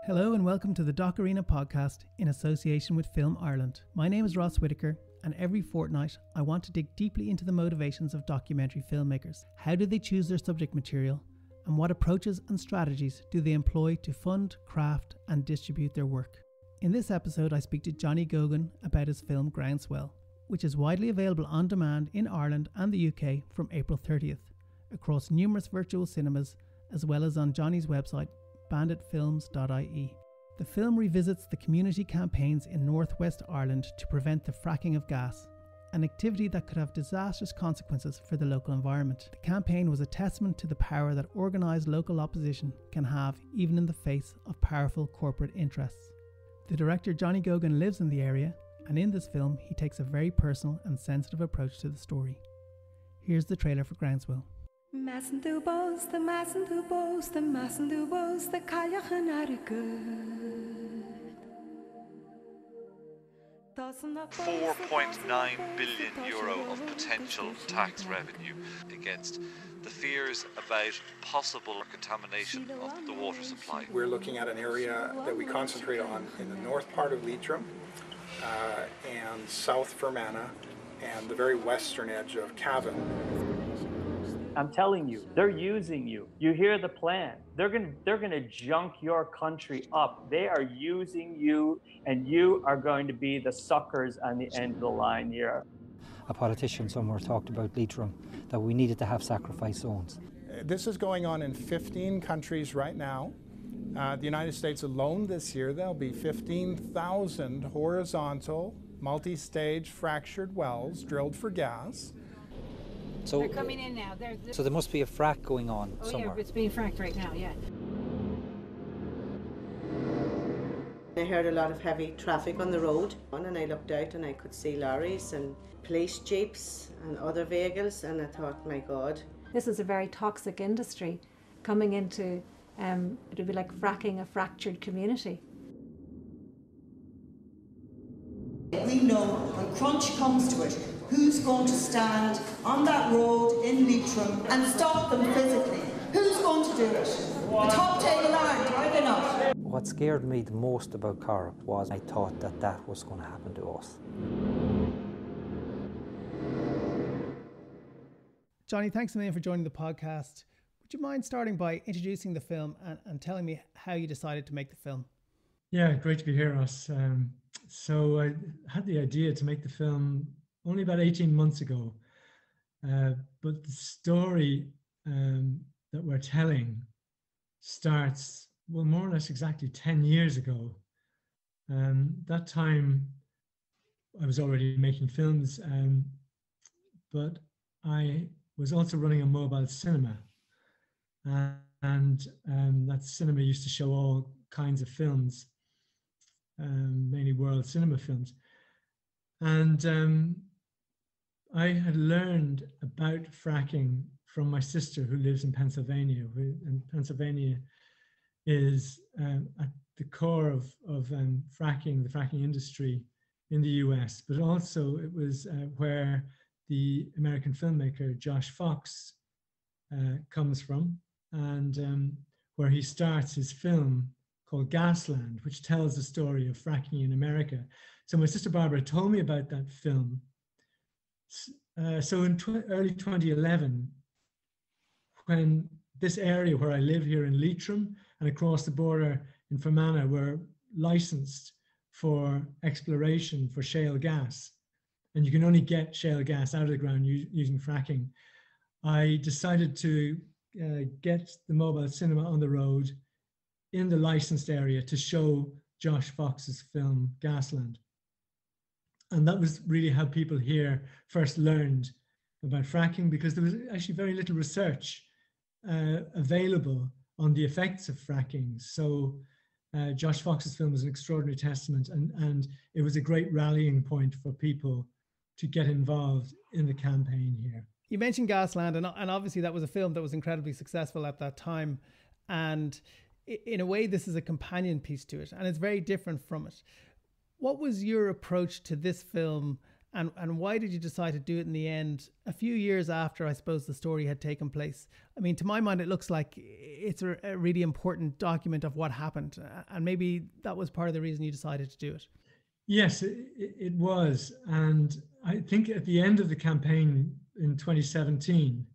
Hello and welcome to the DocArena Podcast in association with Film Ireland. My name is Ross Whitaker, and every fortnight I want to dig deeply into the motivations of documentary filmmakers. How do they choose their subject material, and what approaches and strategies do they employ to fund, craft and distribute their work? In this episode I speak to Johnny Gogan about his film Groundswell, which is widely available on demand in Ireland and the UK from April 30th, across numerous virtual cinemas as well as on Johnny's website banditfilms.ie. The film revisits the community campaigns in northwest Ireland to prevent the fracking of gas, an activity that could have disastrous consequences for the local environment. The campaign was a testament to the power that organised local opposition can have even in the face of powerful corporate interests. The director Johnny Gogan lives in the area, and in this film he takes a very personal and sensitive approach to the story. Here's the trailer for Groundswell. Massen du boos, the massen du boos, the massen du boos, the kajachen are good. 4.9 billion euro of potential tax revenue against the fears about possible contamination of the water supply. We're looking at an area that we concentrate on in the north part of Leitrim and South Fermanagh and the very western edge of Cavan. I'm telling you, they're using you. You hear the plan. They're gonna junk your country up. They are using you, and you are going to be the suckers on the end of the line here. A politician somewhere talked about Leitrim, that we needed to have sacrifice zones. This is going on in 15 countries right now. The United States alone this year, there'll be 15,000 horizontal, multi-stage fractured wells drilled for gas. So they're coming in now. So there must be a frack going on somewhere. Yeah, it's being fracked right now, yeah. I heard a lot of heavy traffic on the road, and I looked out and I could see lorries and police jeeps and other vehicles, and I thought, my God. This is a very toxic industry coming into, it would be like fracking a fractured community. We know when crunch comes to it, who's going to stand on that road in Leitrim and stop them physically? Who's going to do it? The top table aren't, are they not? What scared me the most about Corrib was I thought that was going to happen to us. Johnny, thanks a million for joining the podcast. Would you mind starting by introducing the film and telling me how you decided to make the film? Yeah, great to be here, Ross. So I had the idea to make the film only about 18 months ago, but the story that we're telling starts, well, more or less exactly 10 years ago. That time I was already making films, but I was also running a mobile cinema, and that cinema used to show all kinds of films, mainly world cinema films. And I had learned about fracking from my sister who lives in Pennsylvania, and Pennsylvania is at the core of fracking, the fracking industry in the US, but also it was where the American filmmaker Josh Fox comes from, and where he starts his film called Gasland, which tells the story of fracking in America. So my sister Barbara told me about that film. So in early 2011, when this area where I live here in Leitrim and across the border in Fermanagh were licensed for exploration for shale gas, and you can only get shale gas out of the ground using fracking, I decided to get the mobile cinema on the road in the licensed area to show Josh Fox's film Gasland. And that was really how people here first learned about fracking, because there was actually very little research available on the effects of fracking. So Josh Fox's film was an extraordinary testament, and it was a great rallying point for people to get involved in the campaign here. You mentioned Gasland, and obviously that was a film that was incredibly successful at that time. And in a way, this is a companion piece to it, and it's very different from it. What was your approach to this film, and why did you decide to do it in the end, a few years after, I suppose, the story had taken place? I mean, to my mind, it looks like it's a really important document of what happened. And maybe that was part of the reason you decided to do it. Yes, it was. And I think at the end of the campaign in 2017,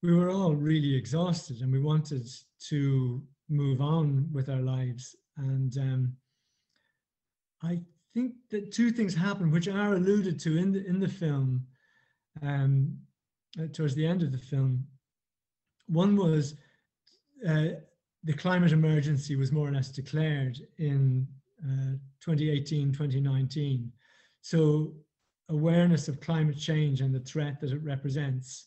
we were all really exhausted and we wanted to move on with our lives. And I think that two things happened, which are alluded to in the film, towards the end of the film. One was the climate emergency was more or less declared in 2018, 2019. So awareness of climate change and the threat that it represents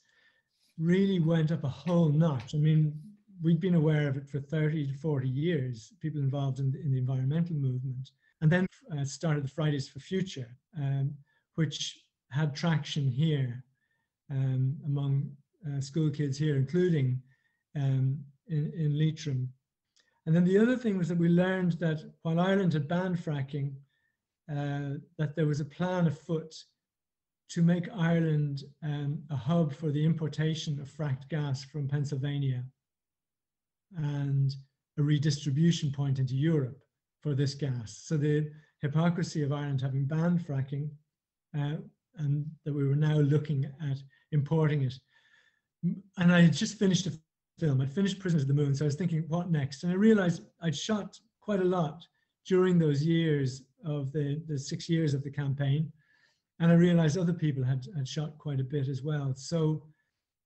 really went up a whole notch. I mean, we'd been aware of it for 30 to 40 years, people involved in the environmental movement. And then started the Fridays for Future, which had traction here among school kids here, including in Leitrim. And then the other thing was that we learned that while Ireland had banned fracking, that there was a plan afoot to make Ireland a hub for the importation of fracked gas from Pennsylvania and a redistribution point into Europe for this gas. So the hypocrisy of Ireland having banned fracking and that we were now looking at importing it. And I had just finished a film. I'd finished Prisoners of the Moon, so I was thinking, what next? And I realized I'd shot quite a lot during those years of the 6 years of the campaign. And I realized other people had shot quite a bit as well. So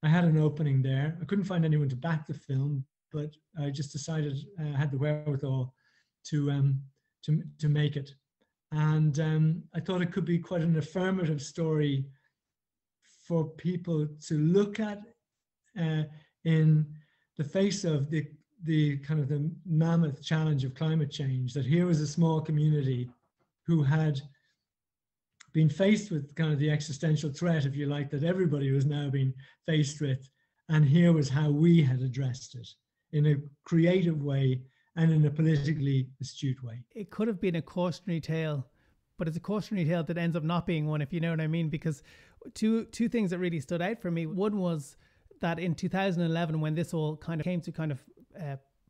I had an opening there. I couldn't find anyone to back the film, but I just decided I had the wherewithal to make it. And I thought it could be quite an affirmative story for people to look at in the face of the kind of the mammoth challenge of climate change, that here was a small community who had been faced with kind of the existential threat, if you like, that everybody was now being faced with. And here was how we had addressed it in a creative way and in a politically astute way. It could have been a cautionary tale, but it's a cautionary tale that ends up not being one, if you know what I mean, because two things that really stood out for me. One was that in 2011, when this all kind of came to kind of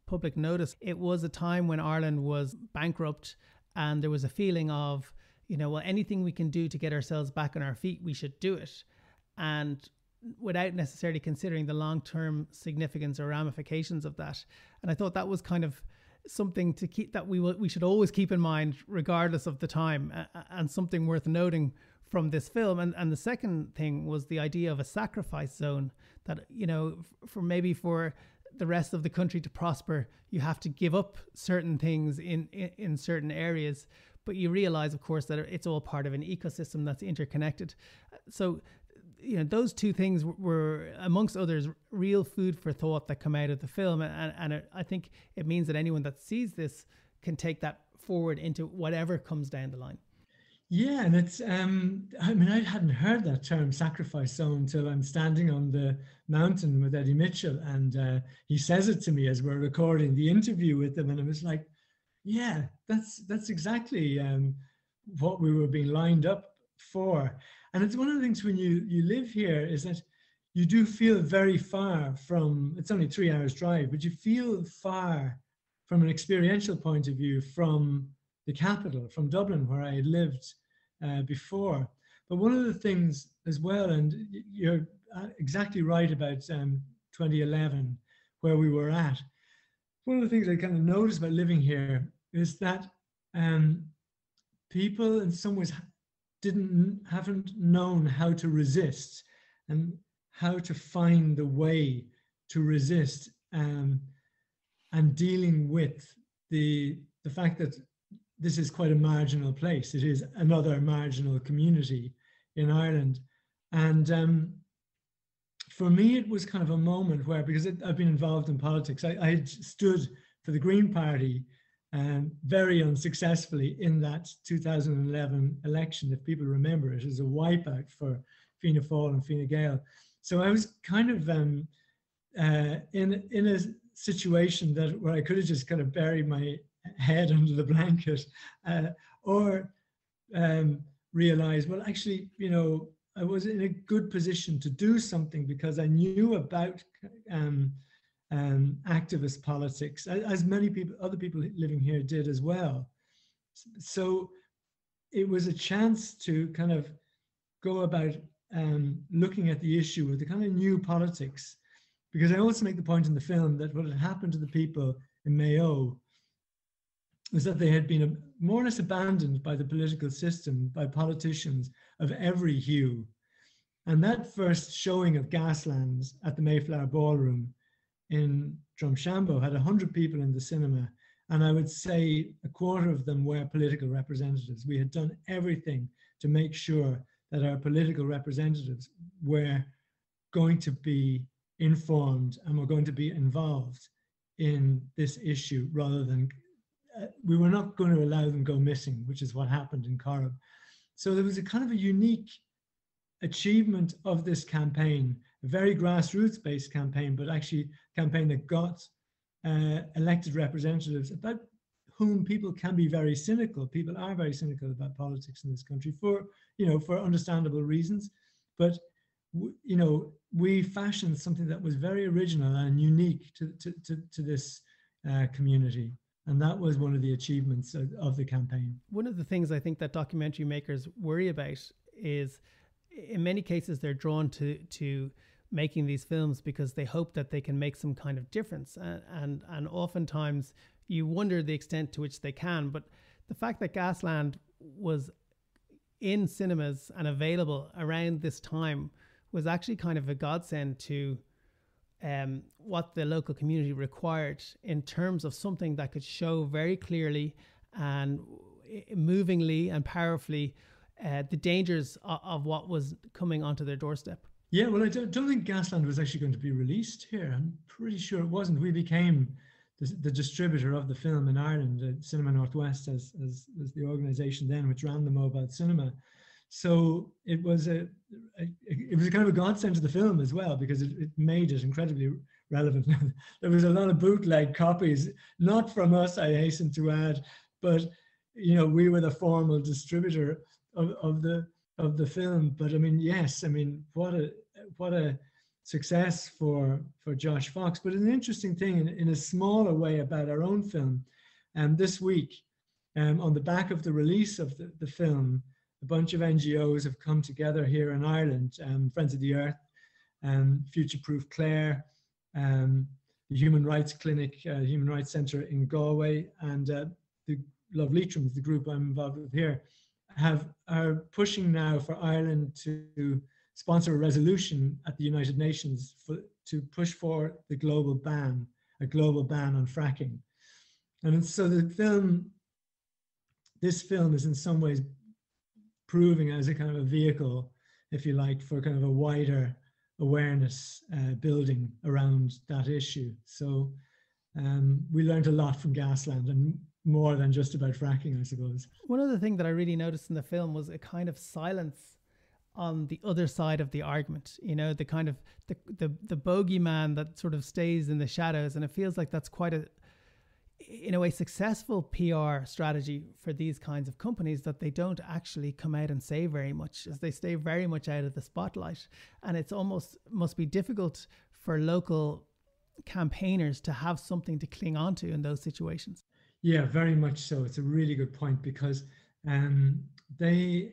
public notice, it was a time when Ireland was bankrupt and there was a feeling of, you know, well, anything we can do to get ourselves back on our feet, we should do it. And without necessarily considering the long-term significance or ramifications of that. And I thought that was kind of something to keep, that we should always keep in mind, regardless of the time, and something worth noting from this film. And the second thing was the idea of a sacrifice zone, that, you know, for the rest of the country to prosper, you have to give up certain things in certain areas. But you realize, of course, that it's all part of an ecosystem that's interconnected. So, you know, those two things were, amongst others, real food for thought that come out of the film. And I think it means that anyone that sees this can take that forward into whatever comes down the line. Yeah, and it's, I mean, I hadn't heard that term sacrifice zone until I'm standing on the mountain with Eddie Mitchell. And he says it to me as we're recording the interview with him. And it was like, yeah, that's exactly what we were being lined up for. And it's one of the things when you live here is that you do feel very far from, it's only 3 hours drive, but you feel far from an experiential point of view from the capital, from Dublin, where I had lived before. But one of the things as well, and you're exactly right about 2011, where we were at, one of the things I kind of noticed about living here is that people in some ways haven't known how to resist and how to find the way to resist, and dealing with the fact that this is quite a marginal place. It is another marginal community in Ireland. And for me, it was kind of a moment where, because I've been involved in politics, I had stood for the Green Party very unsuccessfully in that 2011 election. If people remember, it was a wipeout for Fianna Fáil and Fine Gael. So I was kind of in a situation where I could have just kind of buried my head under the blanket, or realize, well, actually, you know, I was in a good position to do something because I knew about activist politics, as many people, other people living here did as well. So it was a chance to kind of go about looking at the issue with the kind of new politics, because I also make the point in the film that what had happened to the people in Mayo was that they had been more or less abandoned by the political system, by politicians of every hue. And that first showing of Gaslands at the Mayflower Ballroom in Drumshanbo had 100 people in the cinema. And I would say a quarter of them were political representatives. We had done everything to make sure that our political representatives were going to be informed and were going to be involved in this issue, rather than, we were not going to allow them go missing, which is what happened in Corrib. So there was a kind of a unique achievement of this campaign, a very grassroots-based campaign, but actually a campaign that got elected representatives about whom people can be very cynical. People are very cynical about politics in this country for understandable reasons. But we fashioned something that was very original and unique to this community. And that was one of the achievements of the campaign. One of the things I think that documentary makers worry about is, in many cases, they're drawn to making these films because they hope that they can make some kind of difference. And oftentimes you wonder the extent to which they can. But the fact that Gasland was in cinemas and available around this time was actually kind of a godsend to what the local community required in terms of something that could show very clearly and movingly and powerfully the dangers of what was coming onto their doorstep. Yeah, well, I don't think Gasland was actually going to be released here. I'm pretty sure it wasn't. We became the distributor of the film in Ireland. Cinema Northwest as the organisation then, which ran the mobile cinema. So it was a kind of a godsend to the film as well, because it made it incredibly relevant. There was a lot of bootleg copies, not from us, I hasten to add, but we were the formal distributor of the film. But I mean, yes, I mean, what a success for Josh Fox. But an interesting thing in a smaller way about our own film, this week, on the back of the release of the film, a bunch of NGOs have come together here in Ireland, Friends of the Earth, Future Proof Clare, the Human Rights Clinic, Human Rights Centre in Galway, and the Love Leitrim's, the group I'm involved with here, are pushing now for Ireland to sponsor a resolution at the United Nations to push for a global ban on fracking. And so this film is in some ways proving as a kind of a vehicle, if you like, for kind of a wider awareness building around that issue. So we learned a lot from Gasland, and more than just about fracking, I suppose. One other thing that I really noticed in the film was a kind of silence on the other side of the argument, the kind of the bogeyman that sort of stays in the shadows. And it feels like that's quite in a way, successful PR strategy for these kinds of companies, that they don't actually come out and say very much, as they stay very much out of the spotlight. And it's almost must be difficult for local campaigners to have something to cling on to in those situations. Yeah, very much so. It's a really good point, because they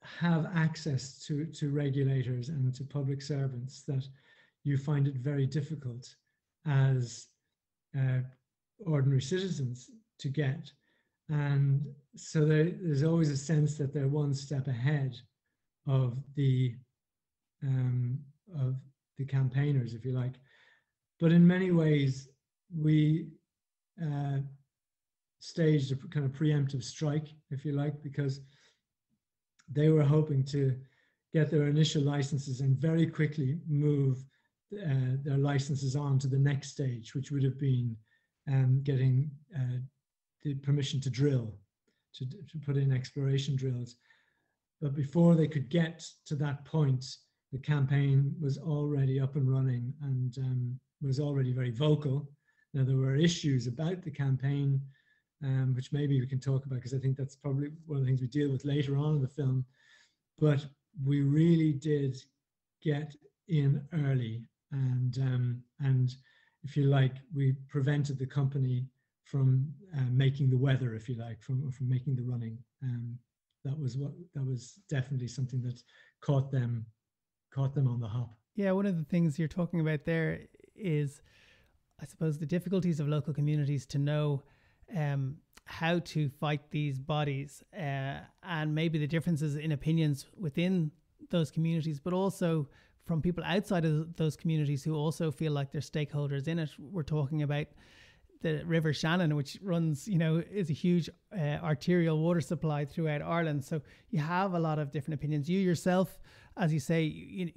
have access to regulators and to public servants that you find it very difficult as ordinary citizens to get. And so there's always a sense that they're one step ahead of the campaigners, if you like. But in many ways, we staged a kind of preemptive strike, if you like, because they were hoping to get their initial licenses and very quickly move their licenses on to the next stage, which would have been getting the permission to drill, to put in exploration drills. But before they could get to that point, the campaign was already up and running and was already very vocal. Now, there were issues about the campaign, which maybe we can talk about, because I think that's probably one of the things we deal with later on in the film. But we really did get in early, and if you like, we prevented the company from making the weather, if you like, from making the running. That was definitely something that caught them on the hop. Yeah, one of the things you're talking about there is, I suppose, the difficulties of local communities to know how to fight these bodies, and maybe the differences in opinions within those communities, but also from people outside of those communities who also feel like they're stakeholders in it. We're talking about the River Shannon, which runs, is a huge arterial water supply throughout Ireland. So you have a lot of different opinions. You yourself, as you say,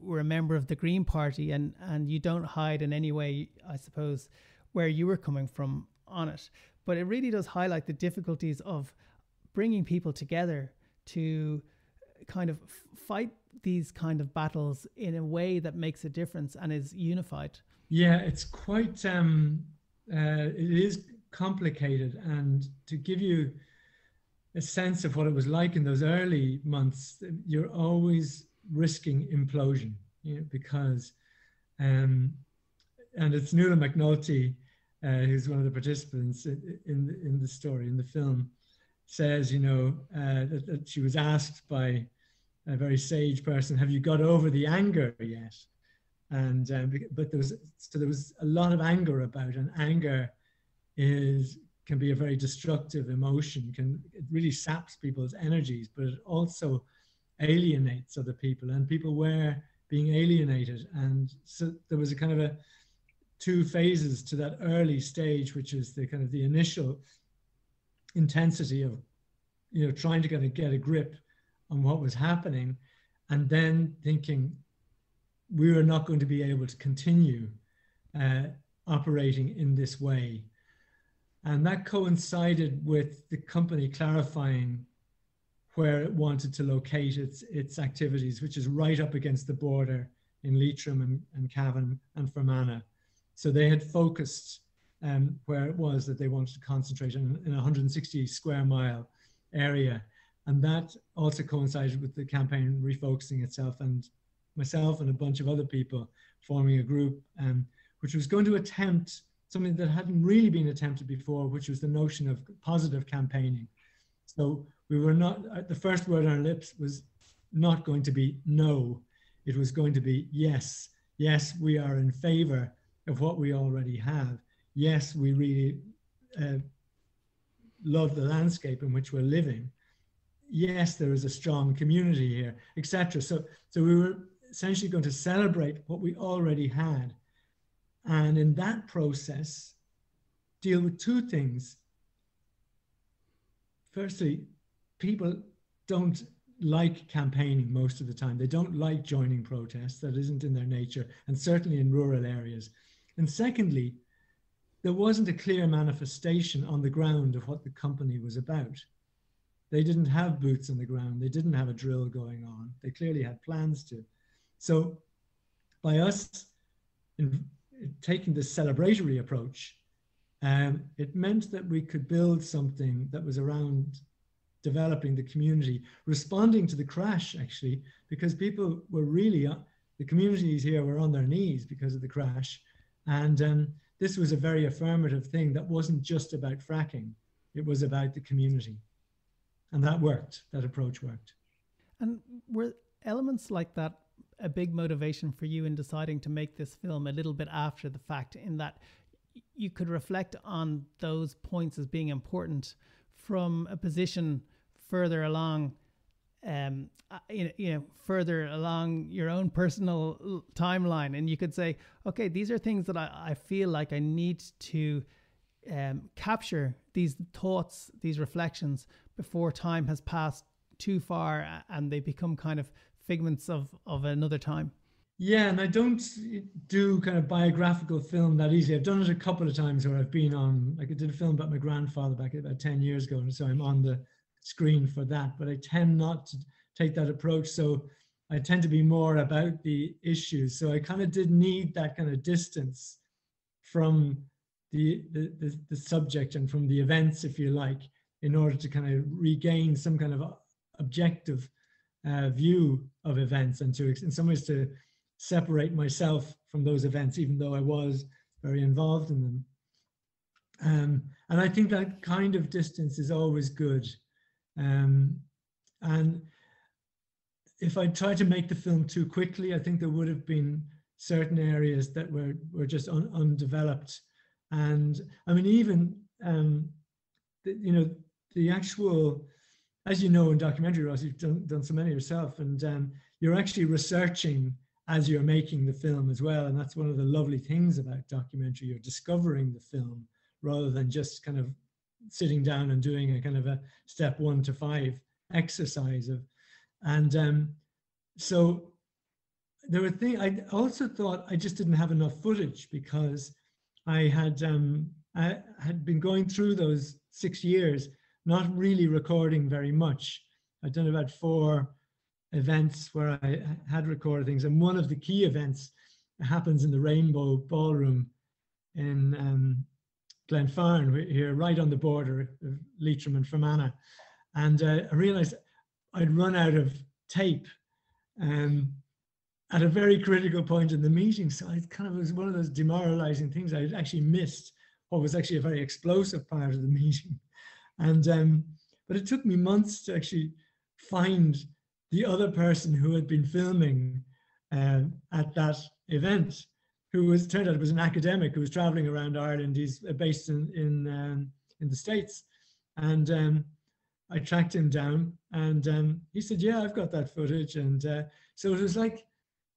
were a member of the Green Party, and you don't hide in any way, I suppose, where you were coming from on it. But it really does highlight the difficulties of bringing people together to kind of fight these kind of battles in a way that makes a difference and is unified. Yeah, it's quite, it is complicated. And to give you a sense of what it was like in those early months, you're always risking implosion, because, and it's Nuala McNulty, who's one of the participants in the story, in the film, says, that she was asked by a very sage person, have you got over the anger yet? And but there was a lot of anger about, and anger can be a very destructive emotion. It really saps people's energies, but it also alienates other people, and people were being alienated. And so there was a kind of a two phases to that early stage, which is the kind of the initial intensity of, trying to kind of get a grip on what was happening, and then thinking we were not going to be able to continue operating in this way. And that coincided with the company clarifying where it wanted to locate its activities, which is right up against the border in Leitrim and Cavan and Fermanagh. So they had focused where it was that they wanted to concentrate in a 160 square mile area. And that also coincided with the campaign refocusing itself, and myself and a bunch of other people forming a group which was going to attempt something that hadn't really been attempted before, which was the notion of positive campaigning. So we were not, the first word on our lips was not going to be no, it was going to be yes. Yes, we are in favor of what we already have. Yes, we really love the landscape in which we're living. Yes, there is a strong community here, etc. So we were essentially going to celebrate what we already had. And in that process, deal with two things. Firstly, people don't like campaigning most of the time. They don't like joining protests. That isn't in their nature, and certainly in rural areas. And secondly, there wasn't a clear manifestation on the ground of what the company was about. They didn't have boots on the ground. They didn't have a drill going on. They clearly had plans to. So by us in taking this celebratory approach, it meant that we could build something that was around developing the community, responding to the crash, actually, because people were really, the communities here were on their knees because of the crash. And this was a very affirmative thing that wasn't just about fracking. It was about the community. And that worked, that approach worked. And were elements like that a big motivation for you in deciding to make this film a little bit after the fact, in that you could reflect on those points as being important from a position further along, further along your own personal timeline, and you could say, okay, these are things that I feel like I need to capture, these thoughts, these reflections, before time has passed too far and they become kind of figments of another time. Yeah, and I don't do kind of biographical film that easily. I've done it a couple of times where I've been on, like I did a film about my grandfather back about 10 years ago, and so I'm on the screen for that, but I tend not to take that approach. So I tend to be more about the issues. So I kind of did need that kind of distance from the subject and from the events, if you like, in order to kind of regain some kind of objective view of events, and to, in some ways, to separate myself from those events, even though I was very involved in them. And I think that kind of distance is always good. And if I tried to make the film too quickly, I think there would have been certain areas that were just undeveloped. And I mean, even, the actual, as you know, in documentary, Ross, you've done so many yourself, and you're actually researching as you're making the film as well. And that's one of the lovely things about documentary. You're discovering the film rather than just kind of sitting down and doing a kind of a step 1 to 5 exercise of, and so there were things. I also thought I just didn't have enough footage because I had been going through those 6 years, not really recording very much. I'd done about 4 events where I had recorded things, and one of the key events happens in the Rainbow Ballroom in Glenfarne, here, right on the border of Leitrim and Fermanagh. And I realized I'd run out of tape at a very critical point in the meeting. So it kind of was one of those demoralizing things. I had actually missed what was actually a very explosive part of the meeting. And but it took me months to actually find the other person who had been filming at that event, who turned out it was an academic who was traveling around Ireland. He's based in the States. And I tracked him down, and he said, yeah, I've got that footage. And so it was like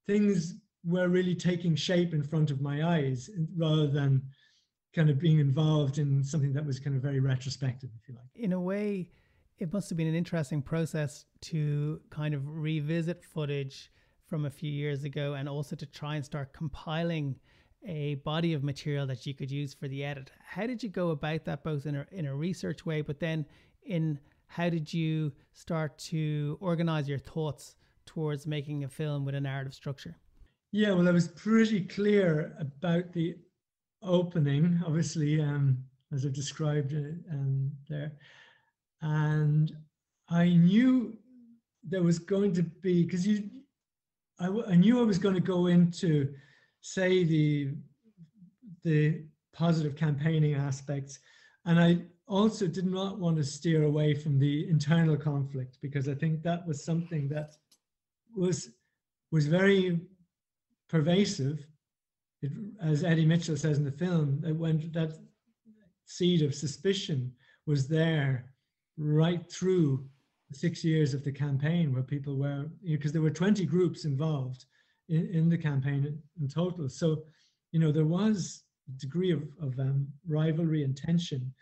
things were really taking shape in front of my eyes rather than kind of being involved in something that was kind of very retrospective, if you like. In a way, it must have been an interesting process to kind of revisit footage from a few years ago, and also to try and start compiling a body of material that you could use for the edit. How did you go about that, both in a research way, but then in how did you start to organize your thoughts towards making a film with a narrative structure? Yeah, well, I was pretty clear about the opening, obviously, as I've described there. And I knew there was going to be, because I knew I was going to go into, say, the positive campaigning aspects. And I also did not want to steer away from the internal conflict, because I think that was something that was very pervasive. As Eddie Mitchell says in the film, that when that seed of suspicion was there right through the 6 years of the campaign, where people were, because there were 20 groups involved in the campaign in total. So, there was a degree of rivalry and tension.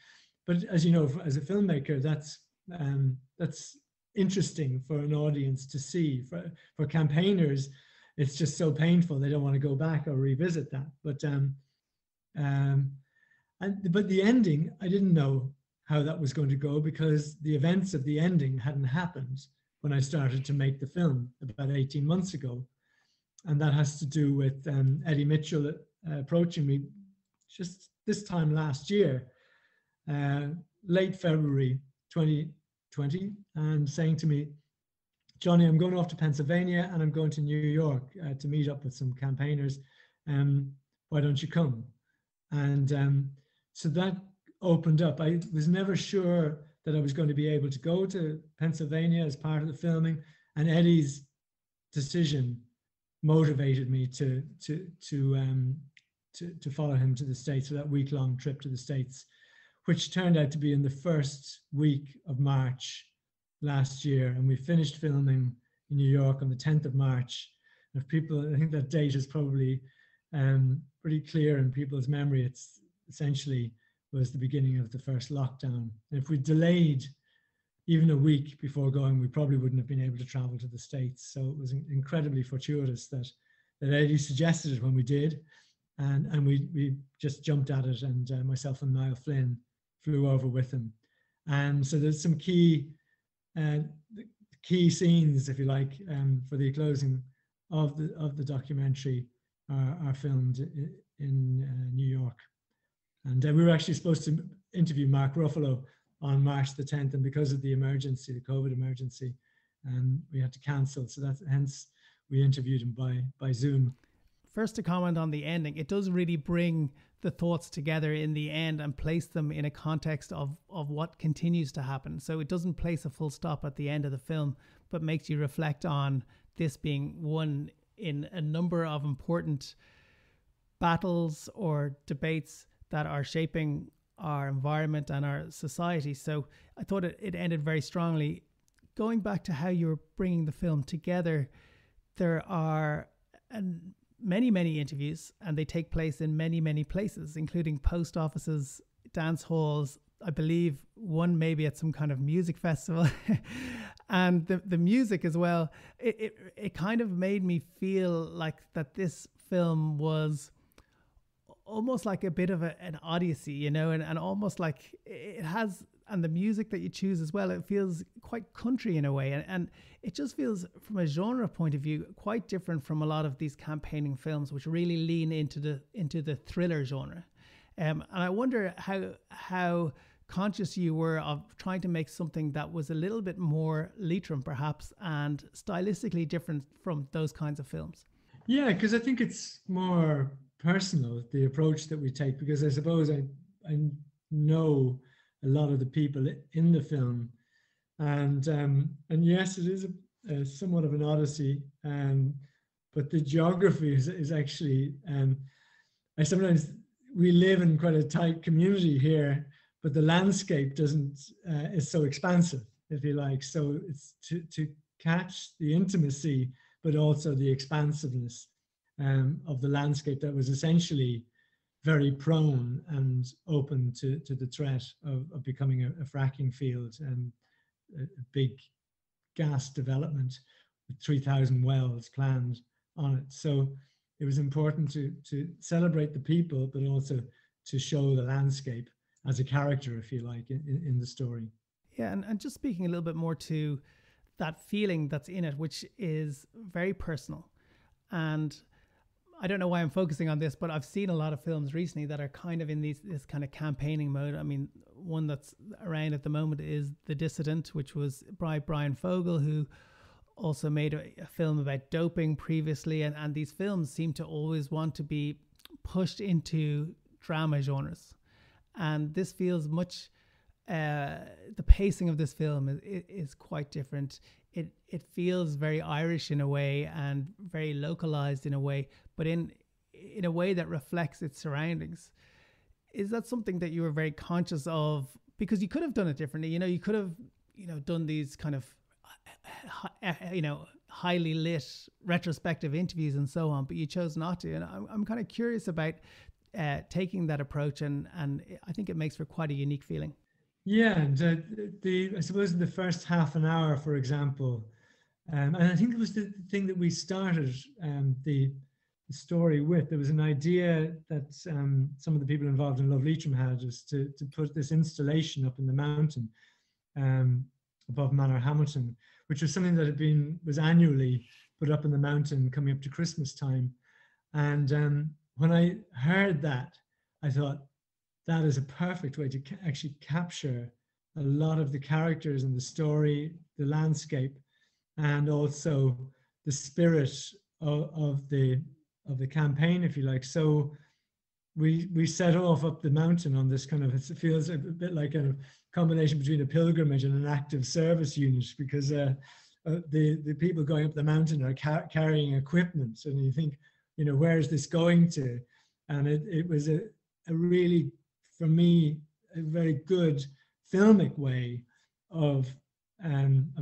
But as you know, as a filmmaker, that's interesting for an audience to see. For campaigners, it's just so painful they don't want to go back or revisit that. But but the ending, I didn't know how that was going to go, because the events of the ending hadn't happened when I started to make the film about 18 months ago. And that has to do with Eddie Mitchell approaching me just this time last year, late February 2020, and saying to me, Johnny, I'm going off to Pennsylvania and I'm going to New York to meet up with some campaigners. Why don't you come? And so that opened up. I was never sure that I was going to be able to go to Pennsylvania as part of the filming, and Eddie's decision motivated me to follow him to the States for that week-long trip to the States, which turned out to be in the first week of March last year. And we finished filming in New York on the 10th of March. If people, I think that date is probably pretty clear in people's memory. It's essentially was the beginning of the first lockdown. And if we delayed even a week before going, we probably wouldn't have been able to travel to the States. So it was incredibly fortuitous that Eddie suggested it when we did. And we just jumped at it, and myself and Niall Flynn flew over with him. And so there's some key scenes, if you like, for the closing of the documentary are filmed in New York. And we were actually supposed to interview Mark Ruffalo on March the 10th, and because of the emergency, the COVID emergency, we had to cancel. So hence we interviewed him by Zoom. first to comment on the ending, it does really bring the thoughts together in the end and place them in a context of what continues to happen. So it doesn't place a full stop at the end of the film, but makes you reflect on this being one in a number of important battles or debates that are shaping our environment and our society. So I thought it ended very strongly. Going back to how you're bringing the film together, there are many interviews, and they take place in many places, including post offices, dance halls, I believe one maybe at some kind of music festival. And the music as well, it kind of made me feel like that this film was almost like a bit of an odyssey, you know, and almost like it has, and the music that you choose as well, it feels quite country in a way, and it just feels from a genre point of view quite different from a lot of these campaigning films which really lean into the thriller genre. And I wonder how conscious you were of trying to make something that was a little bit more Leitrim perhaps, and stylistically different from those kinds of films. Yeah, because I think it's more personal, the approach that we take, because I suppose I know a lot of the people in the film, and yes, it is a somewhat of an odyssey, but the geography is actually, we live in quite a tight community here, but the landscape is so expansive, if you like. So it's to catch the intimacy, but also the expansiveness of the landscape that was essentially very prone and open to the threat of becoming a fracking field and a big gas development with 3,000 wells planned on it. So it was important to celebrate the people, but also to show the landscape as a character, if you like, in the story. Yeah, and just speaking a little bit more to that feeling that's in it, which is very personal. And I don't know why I'm focusing on this, but I've seen a lot of films recently that are kind of in this kind of campaigning mode. I mean, one that's around at the moment is The Dissident, which was by Brian Fogel, who also made a film about doping previously. And these films seem to always want to be pushed into drama genres. And this feels much, the pacing of this film is quite different. It feels very Irish in a way and very localized in a way, but in a way that reflects its surroundings. Is that something that you were very conscious of? Because you could have done it differently. You know, you could have, done these kind of, highly lit retrospective interviews and so on, but you chose not to. And I'm kind of curious about taking that approach, and I think it makes for quite a unique feeling. Yeah, and I suppose in the first half an hour, for example, and I think it was the thing that we started the story with. There was an idea that some of the people involved in Love Leitrim had, was to put this installation up in the mountain above Manor Hamilton, which was something that was annually put up in the mountain coming up to Christmas time. And when I heard that, I thought, that is a perfect way to actually capture a lot of the characters in the story, the landscape, and also the spirit of the campaign, if you like. So we set off up the mountain on this kind of, it feels a bit like a combination between a pilgrimage and an active service unit, because the people going up the mountain are carrying equipment, and you think, where is this going to? And it was a really, for me, a very good filmic way of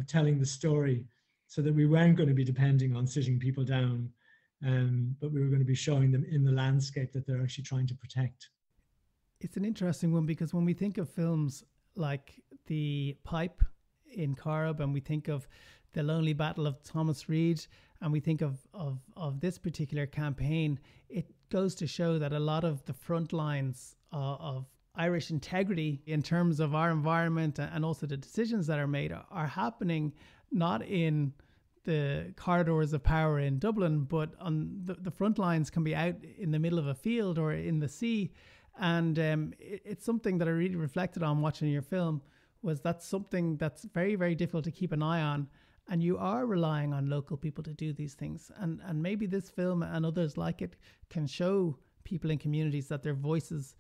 telling the story, so that we weren't going to be depending on sitting people down, but we were going to be showing them in the landscape that they're actually trying to protect. It's an interesting one, because when we think of films like The Pipe in Corrib, and we think of The Lonely Battle of Thomas Reid, and we think of this particular campaign, it goes to show that a lot of the front lines of Irish integrity in terms of our environment and also the decisions that are made are happening not in the corridors of power in Dublin, but on the front lines can be out in the middle of a field or in the sea. And it's something that I really reflected on watching your film, was that's something that's very, very difficult to keep an eye on. and you are relying on local people to do these things. And maybe this film and others like it can show people in communities that their voices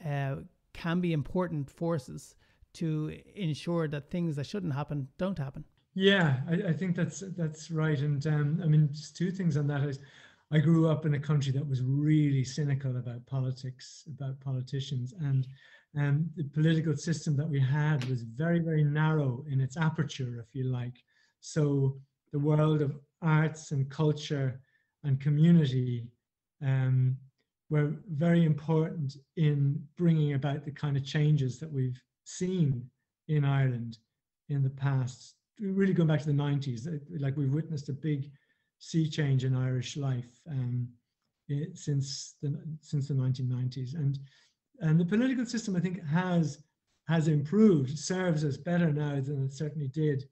can be important forces to ensure that things that shouldn't happen don't happen. Yeah, I think that's right. And I mean, just two things on that is, I grew up in a country that was really cynical about politics, about politicians, and the political system that we had was very, very narrow in its aperture, if you like. So the world of arts and culture and community were very important in bringing about the kind of changes that we've seen in Ireland in the past, really going back to the 90s. Like, we've witnessed a big sea change in Irish life since the 1990s, and the political system, I think, has improved, serves us better now than it certainly did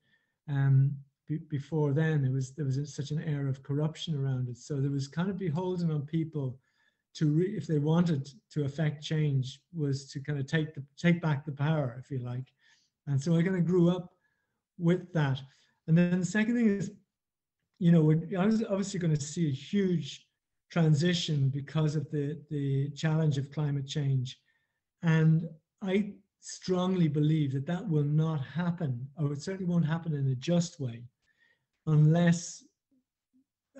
before then. There was such an air of corruption around it, so there was kind of beholden on people to if they wanted to affect change, was to kind of take back the power, if you like. And so I kind of grew up with that. And then the second thing is, I was obviously going to see a huge transition because of the challenge of climate change. And I strongly believe that will not happen, or it certainly won't happen in a just way, unless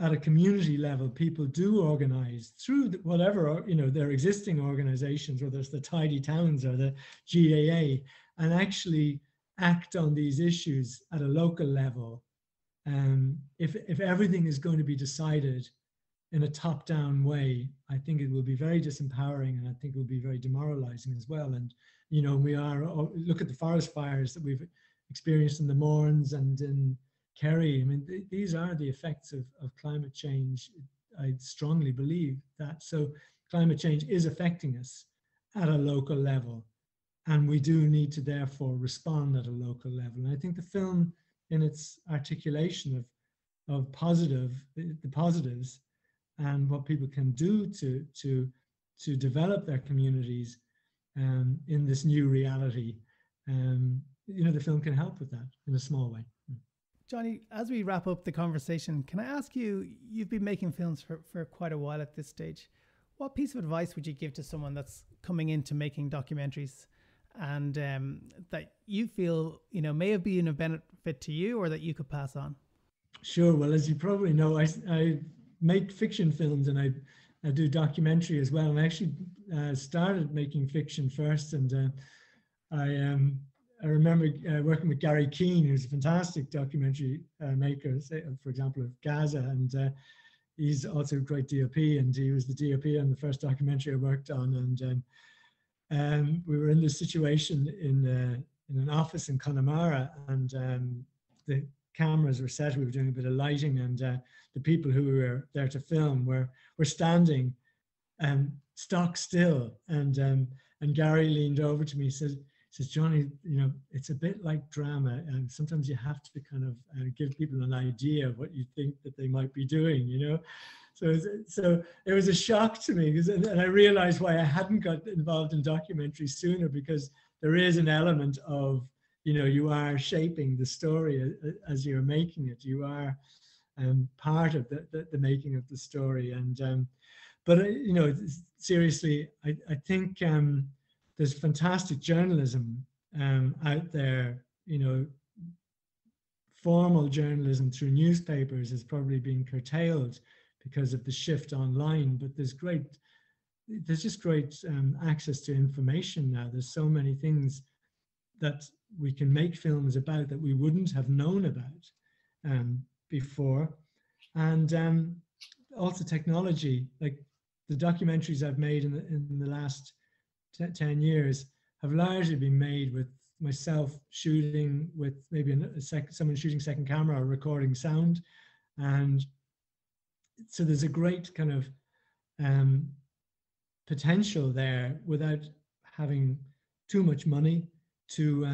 at a community level, people do organize through whatever, their existing organizations, whether it's the Tidy Towns or the GAA, and actually act on these issues at a local level. If everything is going to be decided in a top-down way, I think it will be very disempowering, and I think it will be very demoralizing as well. And look at the forest fires that we've experienced in the Mournes and in Kerry. I mean, these are the effects of climate change. I strongly believe that. So climate change is affecting us at a local level, and we do need to therefore respond at a local level. And I think the film, in its articulation of the positives and what people can do to develop their communities in this new reality, the film can help with that in a small way. Johnny, as we wrap up the conversation, can I ask you, you've been making films for quite a while at this stage. What piece of advice would you give to someone that's coming into making documentaries and that you feel, may have been a benefit to you or that you could pass on? Sure. Well, as you probably know, I make fiction films and I do documentary as well. And I actually started making fiction first. And I remember working with Gary Keane, who's a fantastic documentary maker, for example, of Gaza. And he's also a great DOP, and he was the DOP on the first documentary I worked on. And we were in this situation in an office in Connemara, and the cameras were set. We were doing a bit of lighting, and the people who were there to film were standing stock still. And Gary leaned over to me, says, Johnny, it's a bit like drama, and sometimes you have to kind of give people an idea of what you think that they might be doing, So it was a shock to me, and I realized why I hadn't got involved in documentaries sooner, because there is an element of, you are shaping the story as you're making it. You are part of the making of the story. But seriously, I think there's fantastic journalism out there. Formal journalism through newspapers is probably being curtailed because of the shift online, but there's just great access to information now. There's so many things that we can make films about that we wouldn't have known about before. And also technology, like the documentaries I've made in the last 10 years have largely been made with myself shooting with maybe someone shooting second camera or recording sound. And so there's a great kind of potential there without having too much money to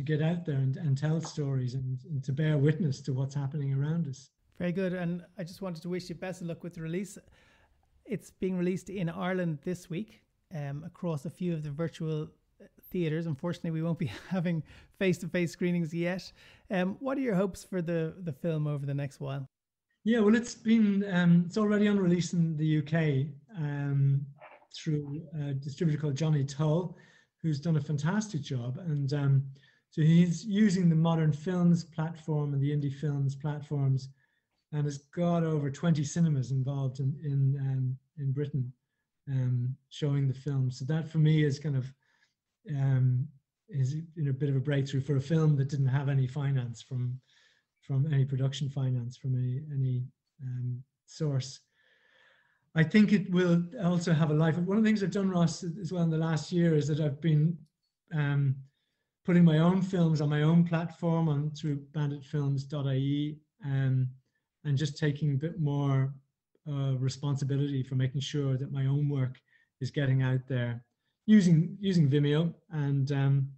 get out there and tell stories and to bear witness to what's happening around us. Very good. And I just wanted to wish you best of luck with the release. It's being released in Ireland this week across a few of the virtual theatres. Unfortunately, we won't be having face-to-face screenings yet. What are your hopes for the film over the next while? Yeah, well, it's already on release in the UK through a distributor called Johnny Gogan, who's done a fantastic job. And so he's using the Modern Films platform and the Indie Films platforms, and has got over 20 cinemas involved in Britain showing the film. So that for me is kind of is a bit of a breakthrough for a film that didn't have any finance from any production finance from any source. I think it will also have a life. One of the things I've done, Ross, as well in the last year is that I've been putting my own films on my own platform through banditfilms.ie and just taking a bit more responsibility for making sure that my own work is getting out there using Vimeo, and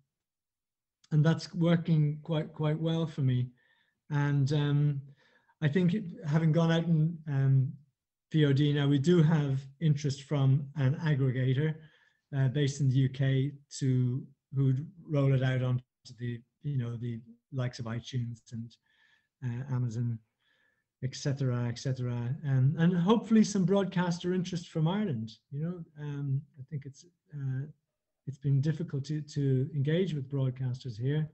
that's working quite well for me. And I think having gone out in VOD now, we do have interest from an aggregator based in the UK who'd roll it out onto the likes of iTunes and Amazon, etc., and hopefully some broadcaster interest from Ireland. I think it's been difficult to engage with broadcasters here,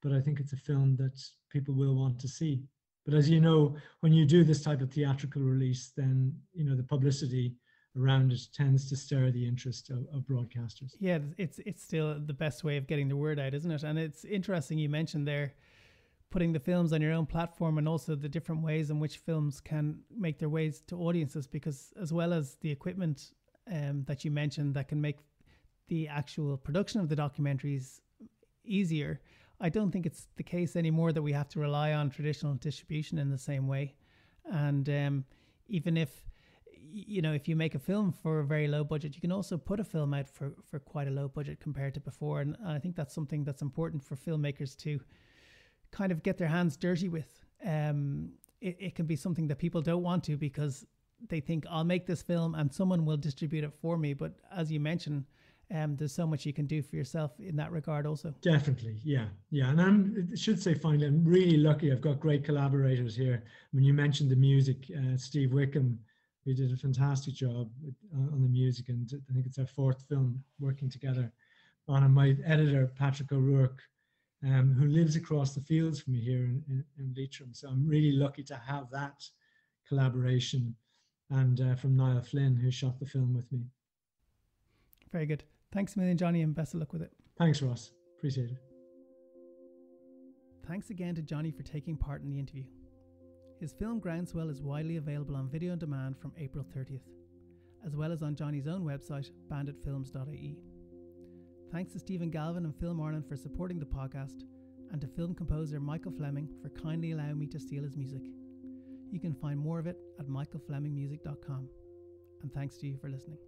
but I think it's a film that people will want to see. But as you know, when you do this type of theatrical release, then the publicity around it tends to stir the interest of broadcasters. Yeah, it's still the best way of getting the word out, isn't it? And it's interesting you mentioned there putting the films on your own platform, and also the different ways in which films can make their ways to audiences, because as well as the equipment that you mentioned that can make the actual production of the documentaries easier, I don't think it's the case anymore that we have to rely on traditional distribution in the same way. And even if you make a film for a very low budget, you can also put a film out for quite a low budget compared to before. And I think that's something that's important for filmmakers to kind of get their hands dirty with. It can be something that people don't want to, because they think, I'll make this film and someone will distribute it for me. But as you mentioned, there's so much you can do for yourself in that regard also. Definitely, yeah. And I should say finally, I'm really lucky. I've got great collaborators here. When you mentioned the music, Steve Wickham, who did a fantastic job on the music, and I think it's our fourth film working together on. And my editor, Patrick O'Rourke, who lives across the fields from me here in Leitrim. So I'm really lucky to have that collaboration. And from Niall Flynn, who shot the film with me. Very good. Thanks a million, Johnny, and best of luck with it. Thanks, Ross. Appreciate it. Thanks again to Johnny for taking part in the interview. His film Groundswell is widely available on video on demand from April 30th, as well as on Johnny's own website, banditfilms.ie. Thanks to Stephen Galvin and Film Ireland for supporting the podcast, and to film composer Michael Fleming for kindly allowing me to steal his music. You can find more of it at michaelflemingmusic.com. And thanks to you for listening.